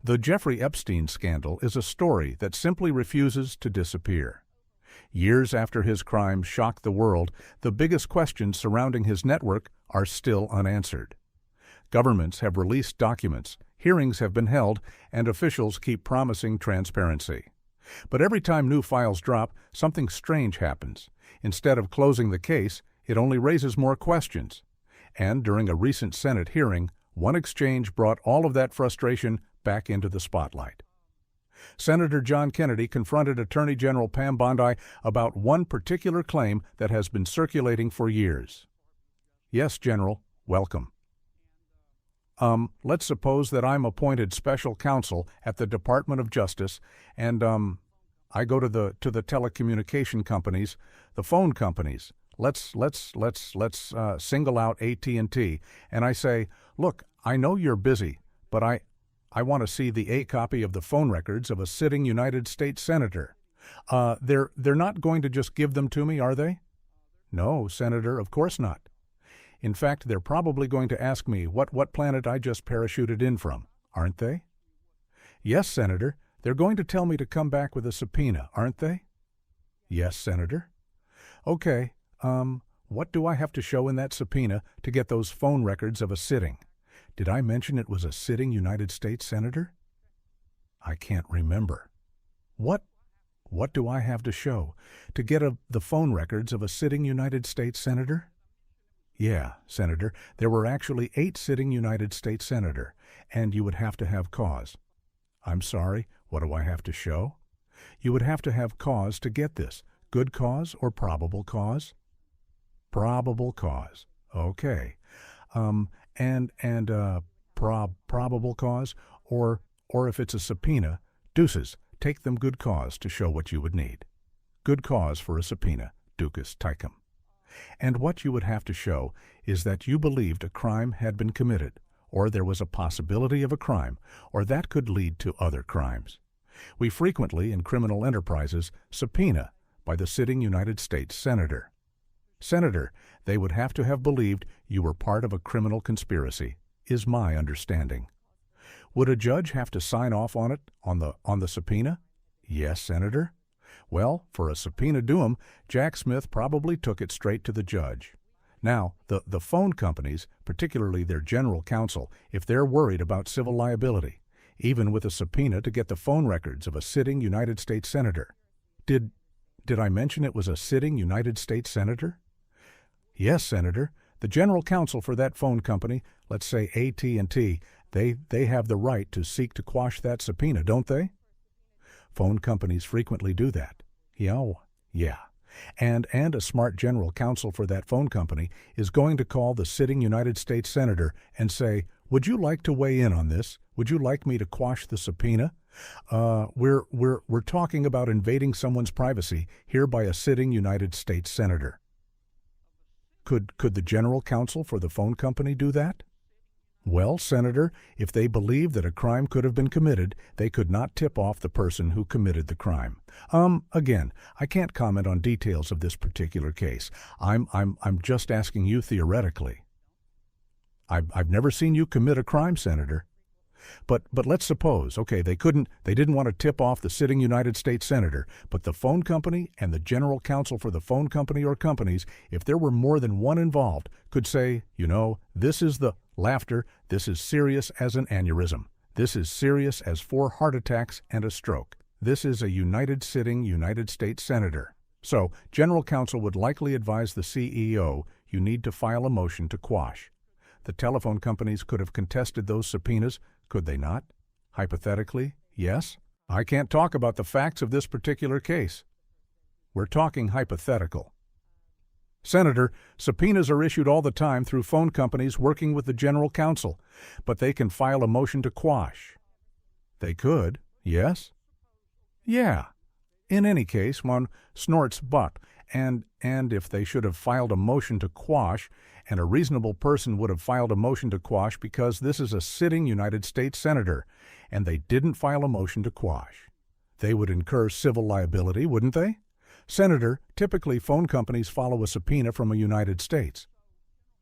The Jeffrey Epstein scandal is a story that simply refuses to disappear. Years after his crimes shocked the world, the biggest questions surrounding his network are still unanswered. Governments have released documents, hearings have been held, and officials keep promising transparency. But every time new files drop, something strange happens. Instead of closing the case, it only raises more questions. And during a recent Senate hearing, one exchange brought all of that frustration back into the spotlight. Senator John Kennedy confronted Attorney General Pam Bondi about one particular claim that has been circulating for years. Yes, General, welcome. Let's suppose that I'm appointed special counsel at the Department of Justice, and I go to the telecommunication companies, the phone companies. Let's single out AT&T, and I say, look, I know you're busy, but I want to see the copy of the phone records of a sitting United States Senator. They're not going to just give them to me, are they? No, Senator, of course not. In fact, they're probably going to ask me what planet I just parachuted in from, aren't they? Yes, Senator, they're going to tell me to come back with a subpoena, aren't they? Yes, Senator. Okay, what do I have to show in that subpoena to get those phone records of a sitting? Did I mention it was a sitting United States Senator? I can't remember. What do I have to show to get the phone records of a sitting United States Senator? Yeah, Senator, there were actually 8 sitting United States Senator, and you would have to have cause. I'm sorry, what do I have to show? You would have to have cause to get this. Good cause or probable cause? Probable cause. Okay. Probable cause, or if it's a subpoena, deuces, take them good cause to show what you would need. Good cause for a subpoena, ducus tecum. And what you would have to show is that you believed a crime had been committed, or there was a possibility of a crime, or that could lead to other crimes. We frequently, in criminal enterprises, subpoena by the sitting United States Senator. Senator, they would have to have believed you were part of a criminal conspiracy, is my understanding. Would a judge have to sign off on it, on the subpoena? Yes, Senator. Well, for a subpoena duum, Jack Smith probably took it straight to the judge. Now, the phone companies, particularly their general counsel, if they're worried about civil liability, even with a subpoena to get the phone records of a sitting United States Senator. Did I mention it was a sitting United States Senator? Yes, Senator. The general counsel for that phone company, let's say AT&T, they have the right to seek to quash that subpoena, don't they? Phone companies frequently do that. Yeah. And a smart general counsel for that phone company is going to call the sitting United States Senator and say, would you like to weigh in on this? Would you like me to quash the subpoena? We're talking about invading someone's privacy here by a sitting United States Senator. Could the general counsel for the phone company do that? Well, Senator, if they believe that a crime could have been committed, they could not tip off the person who committed the crime. Again, I can't comment on details of this particular case. I'm just asking you theoretically. I've never seen you commit a crime, Senator. But let's suppose, okay, they didn't want to tip off the sitting United States Senator, but the phone company and the general counsel for the phone company or companies, if there were more than one involved, could say, this is the laughter, this is serious as an aneurysm. This is serious as 4 heart attacks and a stroke. This is a sitting United States Senator. So, general counsel would likely advise the CEO, you need to file a motion to quash. The telephone companies could have contested those subpoenas, could they not? Hypothetically, yes. I can't talk about the facts of this particular case. We're talking hypothetical. Senator, subpoenas are issued all the time through phone companies working with the general counsel, but they can file a motion to quash. They could, yes? Yeah. In any case, one snorts buck, and if they should have filed a motion to quash, and a reasonable person would have filed a motion to quash because this is a sitting United States Senator, and they didn't file a motion to quash. They would incur civil liability, wouldn't they? Senator, typically phone companies follow a subpoena from a United States.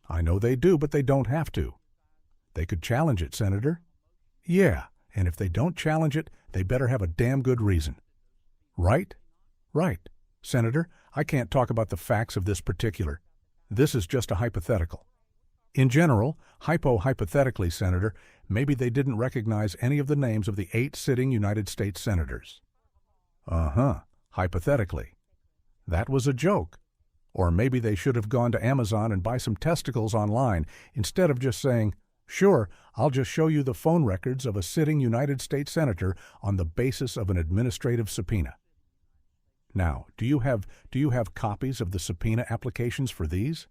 I know they do, but they don't have to. They could challenge it, Senator. Yeah, And if they don't challenge it, they better have a damn good reason. Right? Right. Senator, I can't talk about the facts of this particular. This is just a hypothetical. In general, hypothetically, Senator, maybe they didn't recognize any of the names of the 8 sitting United States senators. Hypothetically. That was a joke. Or maybe they should have gone to Amazon and buy some testicles online instead of just saying, "Sure, I'll just show you the phone records of a sitting United States senator on the basis of an administrative subpoena." Now, do you have copies of the subpoena applications for these?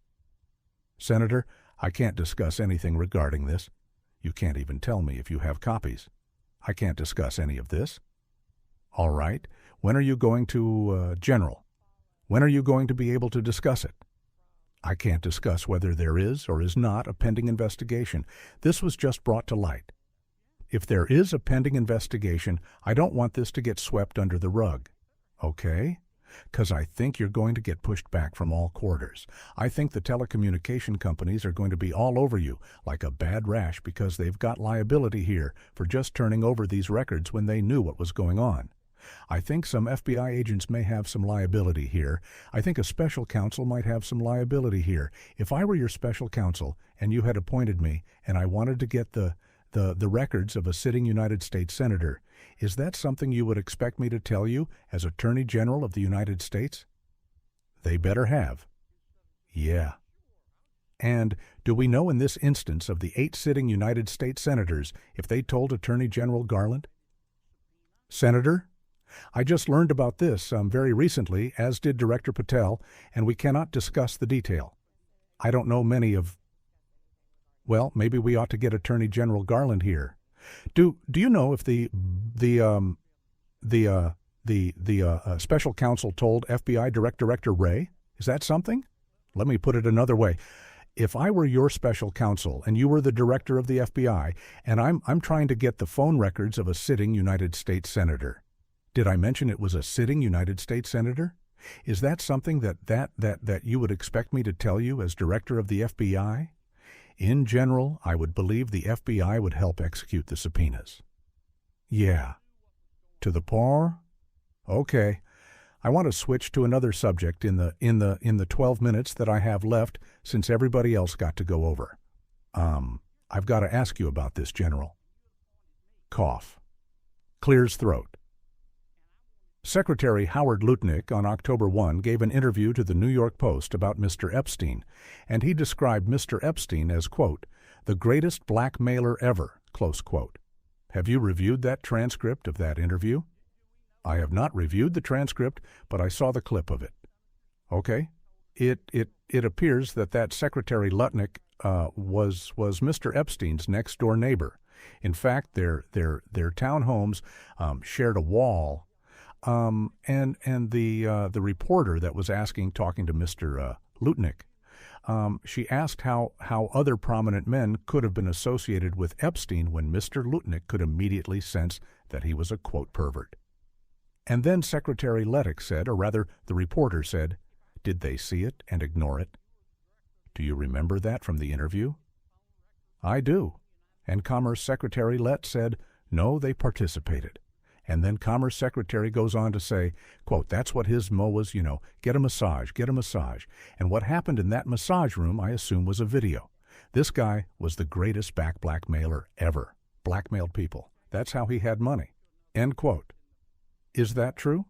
Senator, I can't discuss anything regarding this. You can't even tell me if you have copies. I can't discuss any of this. All right. When are you going to, General? When are you going to be able to discuss it? I can't discuss whether there is or is not a pending investigation. This was just brought to light. If there is a pending investigation, I don't want this to get swept under the rug. Okay? 'Cause I think you're going to get pushed back from all quarters. I think the telecommunication companies are going to be all over you like a bad rash because they've got liability here for just turning over these records when they knew what was going on. I think some FBI agents may have some liability here. I think a special counsel might have some liability here. If I were your special counsel and you had appointed me and I wanted to get the records of a sitting United States senator, is that something you would expect me to tell you as Attorney General of the United States? They better have. Yeah. And do we know in this instance of the 8 sitting United States senators if they told Attorney General Garland? Senator, I just learned about this very recently, as did Director Patel, and we cannot discuss the detail. I don't know many of... Well, maybe we ought to get Attorney General Garland here. Do you know if the special counsel told FBI Director Wray? Is that something? Let me put it another way. If I were your special counsel and you were the director of the FBI, and I'm trying to get the phone records of a sitting United States senator. Did I mention it was a sitting United States senator? Is that something that you would expect me to tell you as director of the FBI? In general, I would believe the FBI would help execute the subpoenas. Yeah. To the par? Okay. I want to switch to another subject in the 12 minutes that I have left since everybody else got to go over. I've got to ask you about this, General. Cough. Clears throat. Secretary Howard Lutnick on October 1 gave an interview to the New York Post about Mr. Epstein, and he described Mr. Epstein as, quote, "the greatest blackmailer ever," close quote. Have you reviewed that transcript of that interview? I have not reviewed the transcript, but I saw the clip of it. Okay. It appears that Secretary Lutnick was Mr. Epstein's next-door neighbor. In fact, their townhomes shared a wall. And the reporter that was talking to Mr. Lutnick, she asked how other prominent men could have been associated with Epstein when Mr. Lutnick could immediately sense that he was a, quote, pervert. And then Secretary Lutnick said, or rather the reporter said, did they see it and ignore it? Do you remember that from the interview? I do. And Commerce Secretary Lett said, no, they participated. And then Commerce Secretary goes on to say, quote, that's what his mo was, get a massage, get a massage. And what happened in that massage room, I assume, was a video. This guy was the greatest blackmailer ever. Blackmailed people. That's how he had money. End quote. Is that true?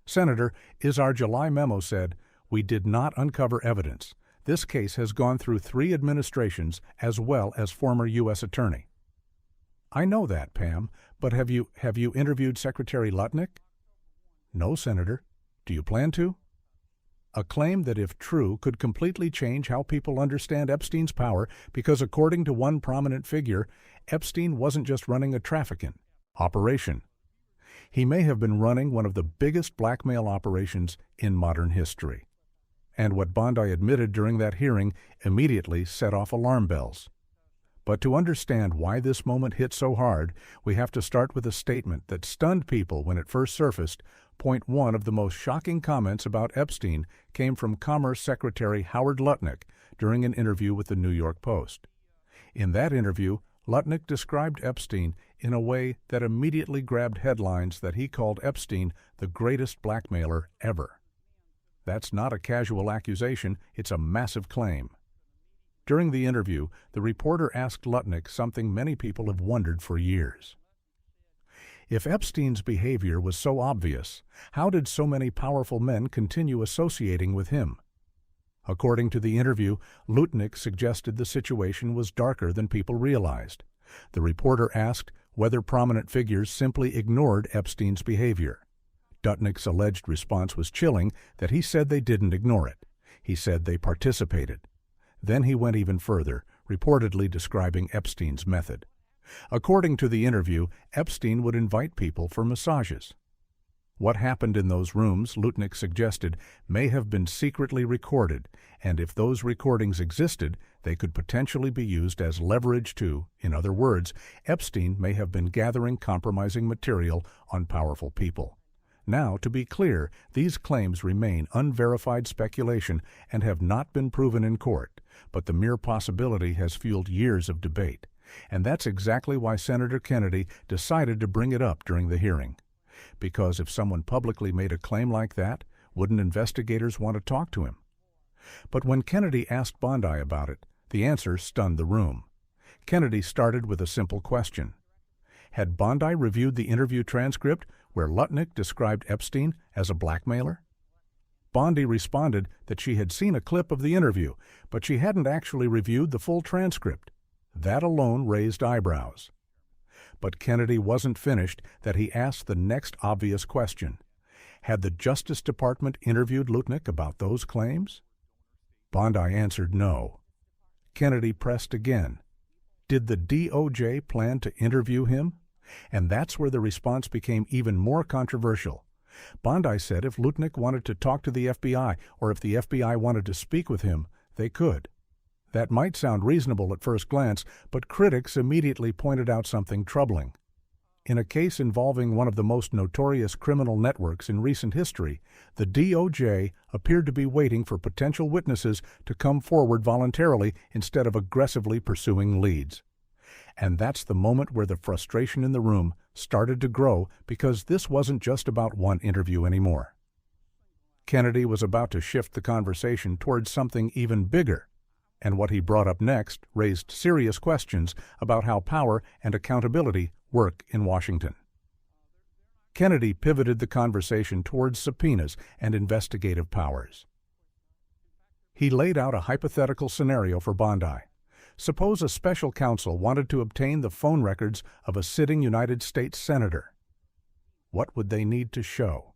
Senator, our July memo said, we did not uncover evidence. This case has gone through 3 administrations as well as former U.S. Attorney. I know that, Pam, but have you interviewed Secretary Lutnick? No, Senator. Do you plan to? A claim that, if true, could completely change how people understand Epstein's power because, according to one prominent figure, Epstein wasn't just running a trafficking operation. He may have been running one of the biggest blackmail operations in modern history. And what Bondi admitted during that hearing immediately set off alarm bells. But to understand why this moment hit so hard, we have to start with a statement that stunned people when it first surfaced. Point 1 of the most shocking comments about Epstein came from Commerce Secretary Howard Lutnick during an interview with the New York Post. In that interview, Lutnick described Epstein in a way that immediately grabbed headlines that he called Epstein the greatest blackmailer ever. That's not a casual accusation, it's a massive claim. During the interview, the reporter asked Lutnick something many people have wondered for years. If Epstein's behavior was so obvious, how did so many powerful men continue associating with him? According to the interview, Lutnick suggested the situation was darker than people realized. The reporter asked whether prominent figures simply ignored Epstein's behavior. Lutnick's alleged response was chilling, that he said they didn't ignore it. He said they participated. Then he went even further, reportedly describing Epstein's method. According to the interview, Epstein would invite people for massages. What happened in those rooms, Lutnick suggested, may have been secretly recorded, and if those recordings existed, they could potentially be used as leverage to, in other words, Epstein may have been gathering compromising material on powerful people. Now, to be clear, these claims remain unverified speculation and have not been proven in court, but the mere possibility has fueled years of debate. And that's exactly why Senator Kennedy decided to bring it up during the hearing. Because if someone publicly made a claim like that, wouldn't investigators want to talk to him? But when Kennedy asked Bondi about it, the answer stunned the room. Kennedy started with a simple question. Had Bondi reviewed the interview transcript where Lutnick described Epstein as a blackmailer? Bondi responded that she had seen a clip of the interview, but she hadn't actually reviewed the full transcript. That alone raised eyebrows. But Kennedy wasn't finished, that he asked the next obvious question. Had the Justice Department interviewed Lutnick about those claims? Bondi answered no. Kennedy pressed again. Did the DOJ plan to interview him? And that's where the response became even more controversial. Bondi said if Lutnick wanted to talk to the FBI or if the FBI wanted to speak with him, they could. That might sound reasonable at first glance, but critics immediately pointed out something troubling. In a case involving one of the most notorious criminal networks in recent history, the DOJ appeared to be waiting for potential witnesses to come forward voluntarily instead of aggressively pursuing leads. And that's the moment where the frustration in the room started to grow, because this wasn't just about one interview anymore. Kennedy was about to shift the conversation towards something even bigger, and what he brought up next raised serious questions about how power and accountability work in Washington. Kennedy pivoted the conversation towards subpoenas and investigative powers. He laid out a hypothetical scenario for Bondi. Suppose a special counsel wanted to obtain the phone records of a sitting United States senator. What would they need to show?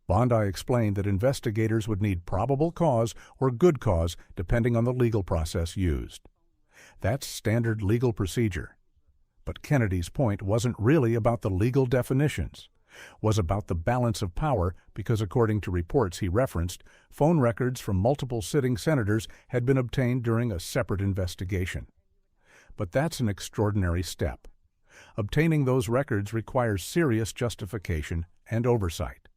Bondi explained that investigators would need probable cause or good cause depending on the legal process used. That's standard legal procedure. But Kennedy's point wasn't really about the legal definitions, was about the balance of power, because according to reports he referenced, phone records from multiple sitting senators had been obtained during a separate investigation. But that's an extraordinary step. Obtaining those records requires serious justification and oversight.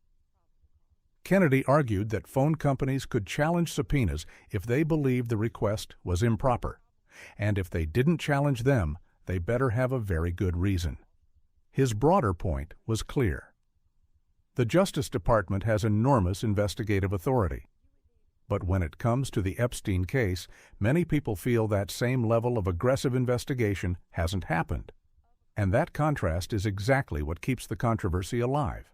Kennedy argued that phone companies could challenge subpoenas if they believed the request was improper, and if they didn't challenge them, they better have a very good reason. His broader point was clear. The Justice Department has enormous investigative authority. But when it comes to the Epstein case, many people feel that same level of aggressive investigation hasn't happened. And that contrast is exactly what keeps the controversy alive.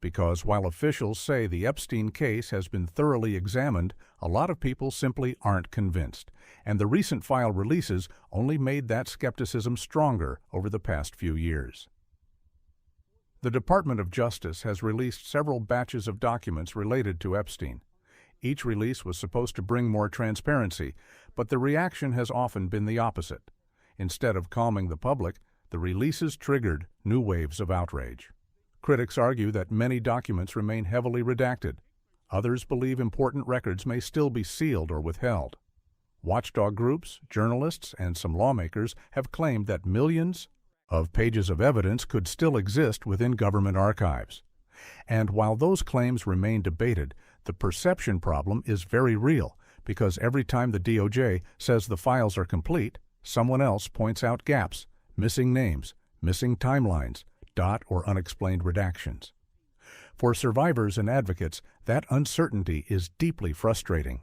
Because while officials say the Epstein case has been thoroughly examined, a lot of people simply aren't convinced, and the recent file releases only made that skepticism stronger over the past few years. The Department of Justice has released several batches of documents related to Epstein. Each release was supposed to bring more transparency, but the reaction has often been the opposite. Instead of calming the public, the releases triggered new waves of outrage. Critics argue that many documents remain heavily redacted. Others believe important records may still be sealed or withheld. Watchdog groups, journalists, and some lawmakers have claimed that millions of pages of evidence could still exist within government archives. And while those claims remain debated, the perception problem is very real, because every time the DOJ says the files are complete, someone else points out gaps, missing names, missing timelines, dot or unexplained redactions. For survivors and advocates, that uncertainty is deeply frustrating.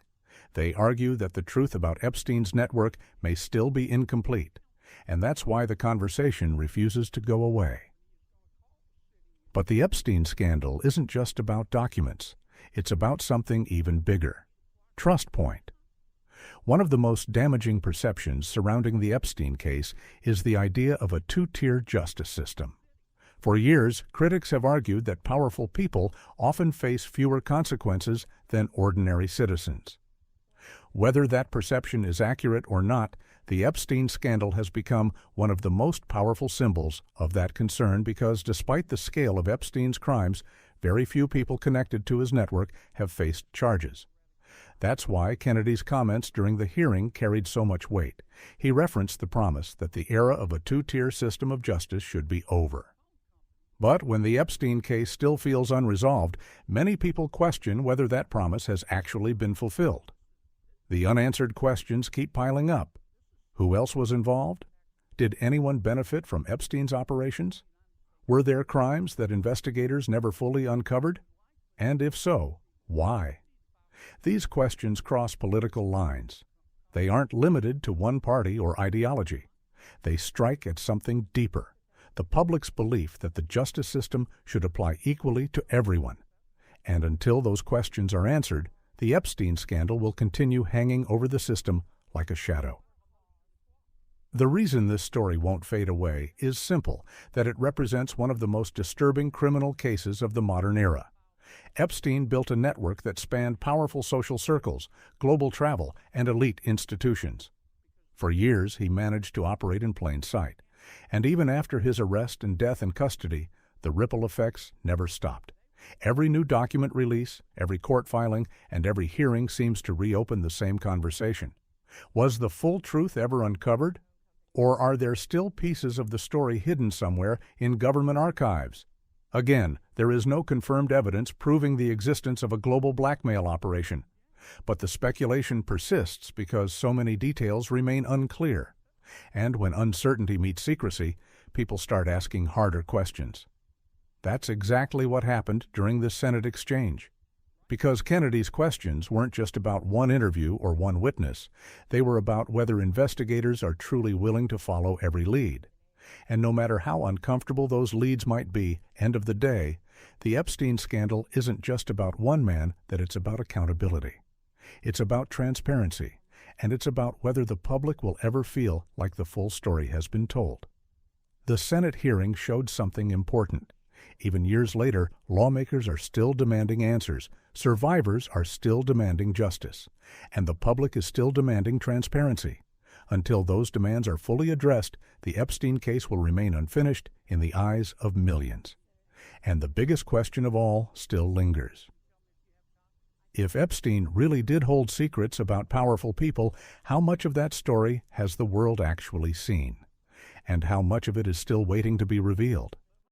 They argue that the truth about Epstein's network may still be incomplete, and that's why the conversation refuses to go away. But the Epstein scandal isn't just about documents. It's about something even bigger. Trust point. One of the most damaging perceptions surrounding the Epstein case is the idea of a two-tier justice system. For years, critics have argued that powerful people often face fewer consequences than ordinary citizens. Whether that perception is accurate or not, the Epstein scandal has become one of the most powerful symbols of that concern because despite the scale of Epstein's crimes, very few people connected to his network have faced charges. That's why Kennedy's comments during the hearing carried so much weight. He referenced the promise that the era of a two-tier system of justice should be over. But when the Epstein case still feels unresolved, many people question whether that promise has actually been fulfilled. The unanswered questions keep piling up. Who else was involved? Did anyone benefit from Epstein's operations? Were there crimes that investigators never fully uncovered? And if so, why? These questions cross political lines. They aren't limited to one party or ideology. They strike at something deeper, the public's belief that the justice system should apply equally to everyone. And until those questions are answered, the Epstein scandal will continue hanging over the system like a shadow. The reason this story won't fade away is simple, that it represents one of the most disturbing criminal cases of the modern era. Epstein built a network that spanned powerful social circles, global travel, and elite institutions. For years, he managed to operate in plain sight, and even after his arrest and death in custody, the ripple effects never stopped. Every new document release, every court filing, and every hearing seems to reopen the same conversation. Was the full truth ever uncovered? Or are there still pieces of the story hidden somewhere in government archives? Again, there is no confirmed evidence proving the existence of a global blackmail operation. But the speculation persists because so many details remain unclear. And when uncertainty meets secrecy, people start asking harder questions. That's exactly what happened during the Senate exchange. Because Kennedy's questions weren't just about one interview or one witness, they were about whether investigators are truly willing to follow every lead. And no matter how uncomfortable those leads might be, end of the day, the Epstein scandal isn't just about one man, that it's about accountability. It's about transparency, and it's about whether the public will ever feel like the full story has been told. The Senate hearing showed something important. Even years later, lawmakers are still demanding answers, survivors are still demanding justice, and the public is still demanding transparency. Until those demands are fully addressed, the Epstein case will remain unfinished in the eyes of millions. And the biggest question of all still lingers. If Epstein really did hold secrets about powerful people, how much of that story has the world actually seen? And how much of it is still waiting to be revealed?